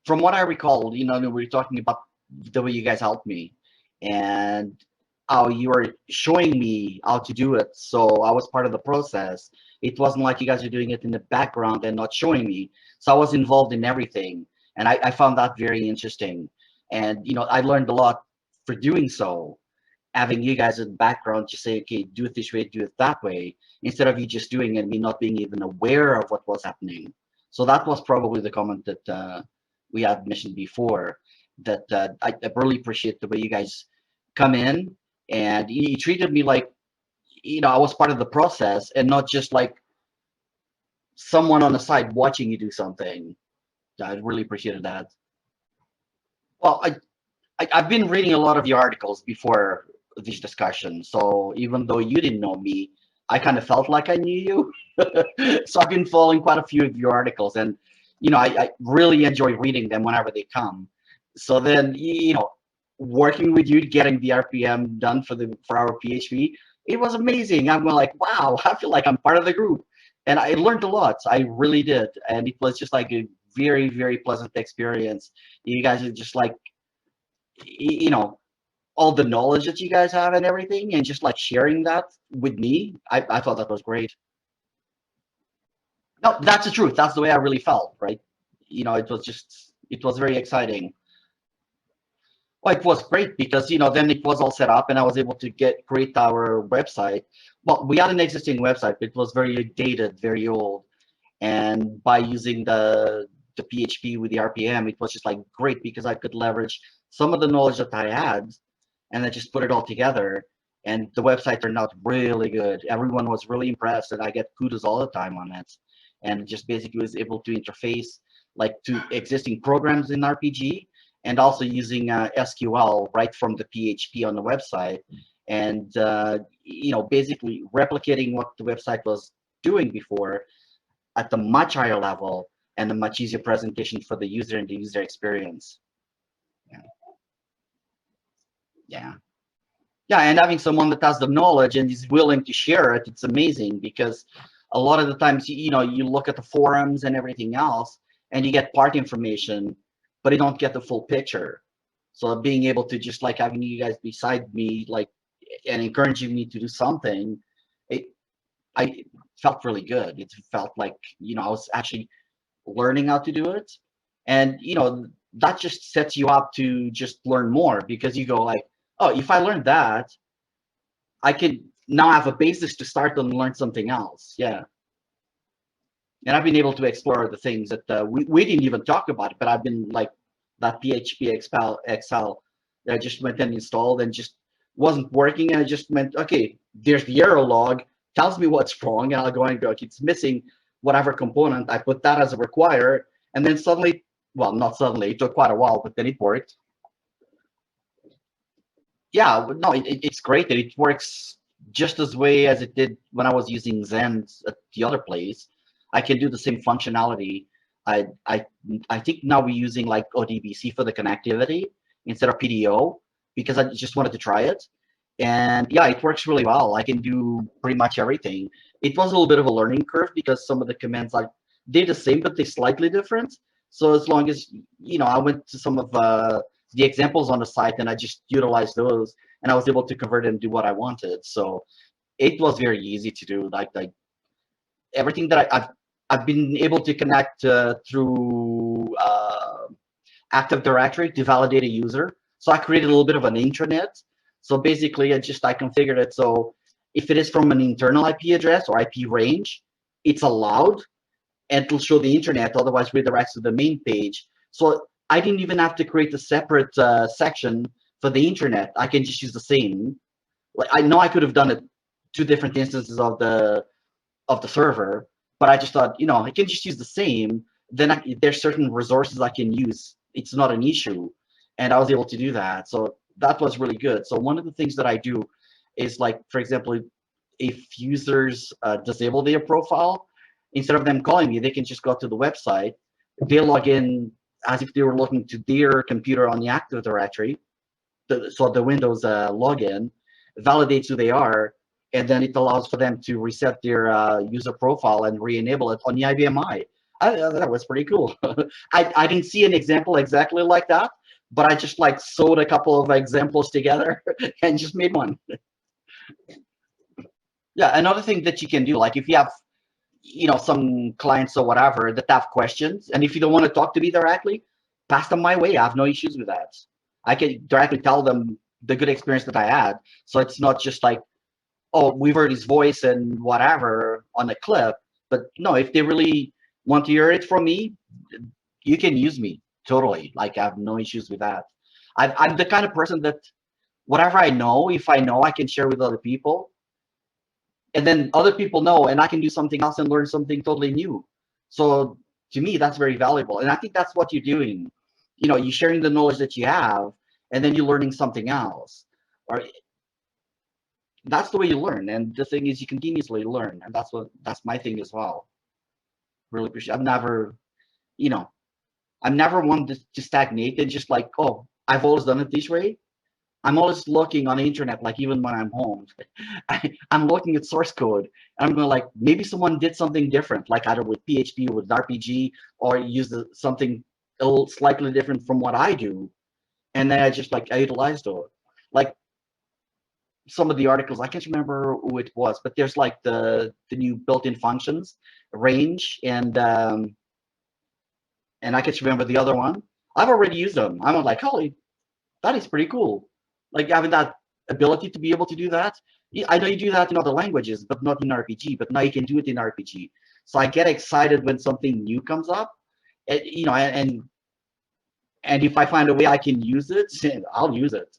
from what I recall, we were talking about the way you guys helped me and how you were showing me how to do it. So I was part of the process. It wasn't like you guys are doing it in the background and not showing me. So I was involved in everything. And I found that very interesting. And, I learned a lot for doing so, having you guys in the background just say, okay, do it this way, do it that way, instead of you just doing it and me not being even aware of what was happening. So that was probably the comment that we had mentioned before, that I really appreciate the way you guys come in and you treated me like, I was part of the process and not just like someone on the side watching you do something. I really appreciated that. Well, I've been reading a lot of your articles before this discussion, so even though you didn't know me, I kind of felt like I knew you. So I've been following quite a few of your articles, and I really enjoy reading them whenever they come. So then, working with you, getting the RPM done for our PHP, it was amazing. I'm like, wow, I feel like I'm part of the group, and I learned a lot. I really did, and it was just like a very, very pleasant experience. You guys are just like, you know, all the knowledge that you guys have and everything, and just like sharing that with me, I thought that was great. No, that's the truth. That's the way I really felt, right? It was very exciting. Well, it was great because, then it was all set up and I was able to create our website. Well, we had an existing website, but it was very dated, very old. And by using the PHP with the RPM, it was just like great because I could leverage some of the knowledge that I had and then just put it all together. And the website turned out really good. Everyone was really impressed, and I get kudos all the time on it. And just basically was able to interface like to existing programs in RPG, and also using SQL right from the PHP on the website, and basically replicating what the website was doing before at a much higher level and a much easier presentation for the user and the user experience. Yeah. Yeah. Yeah, and having someone that has the knowledge and is willing to share it, it's amazing because a lot of the times, you look at the forums and everything else, and you get part information, but you don't get the full picture. So being able to just like having you guys beside me, like, and encouraging me to do something, it I felt really good. It felt like, I was actually learning how to do it, and that just sets you up to just learn more because you go like, oh, if I learned that, I could now have a basis to start and learn something else. Yeah. And I've been able to explore the things that we didn't even talk about, but I've been like that PHP Excel that I just went and installed and just wasn't working. And I just went, okay, there's the error log, tells me what's wrong, and I'll go and go, okay, it's missing whatever component. I put that as a require, and then suddenly, well, not suddenly, it took quite a while, but then it worked. Yeah, no, it's great that it works just as way as it did when I was using Zen at the other place. I can do the same functionality. I I I think now we're using like ODBC for the connectivity instead of PDO because I just wanted to try it. And yeah, it works really well. I can do pretty much everything. It was a little bit of a learning curve because some of the commands they're the same, but they're slightly different. So as long as I went to some of the examples on the site and I just utilized those, and I was able to convert and do what I wanted. So it was very easy to do. Like everything that I've been able to connect through Active Directory to validate a user. So I created a little bit of an intranet. So basically, I configured it so if it is from an internal IP address or IP range, it's allowed, and it'll show the internet. Otherwise, redirects to the main page. So I didn't even have to create a separate section for the internet. I can just use the same. Like I know I could have done it two different instances of the server, but I just thought, I can just use the same. Then there's certain resources I can use. It's not an issue, and I was able to do that. So that was really good. So one of the things that I do is like, for example, if users disable their profile, instead of them calling me, they can just go to the website. They log in as if they were logging to their computer on the Active Directory. So the Windows login validates who they are, and then it allows for them to reset their user profile and re-enable it on the IBM I. That was pretty cool. I didn't see an example exactly like that, but I just like sewed a couple of examples together and just made one. Yeah, another thing that you can do, like if you have, some clients or whatever that have questions, and if you don't want to talk to me directly, pass them my way. I have no issues with that. I can directly tell them the good experience that I had. So it's not just like, oh, we've heard his voice and whatever on the clip. But no, if they really want to hear it from me, you can use me totally. Like I have no issues with that. I'm the kind of person that whatever I know, if I know, I can share with other people, and then other people know, and I can do something else and learn something totally new. So to me, that's very valuable, and I think that's what you're doing. You're sharing the knowledge that you have, and then you're learning something else. Or that's the way you learn. And the thing is, you continuously learn, and that's my thing as well. Really appreciate. You know, I'm never one to stagnate and just like, oh, I've always done it this way. I'm always looking on the internet, like even when I'm home, I'm looking at source code. And I'm going like, maybe someone did something different, like either with PHP or with RPG, or used something a little slightly different from what I do. And then I utilized it. Like some of the articles, I can't remember who it was, but there's like the new built-in functions, range, and I can't remember the other one. I've already used them. I'm like, holy, that is pretty cool. Like having that ability to be able to do that. I know you do that in other languages, but not in RPG. But now you can do it in RPG. So I get excited when something new comes up, and if I find a way I can use it, I'll use it.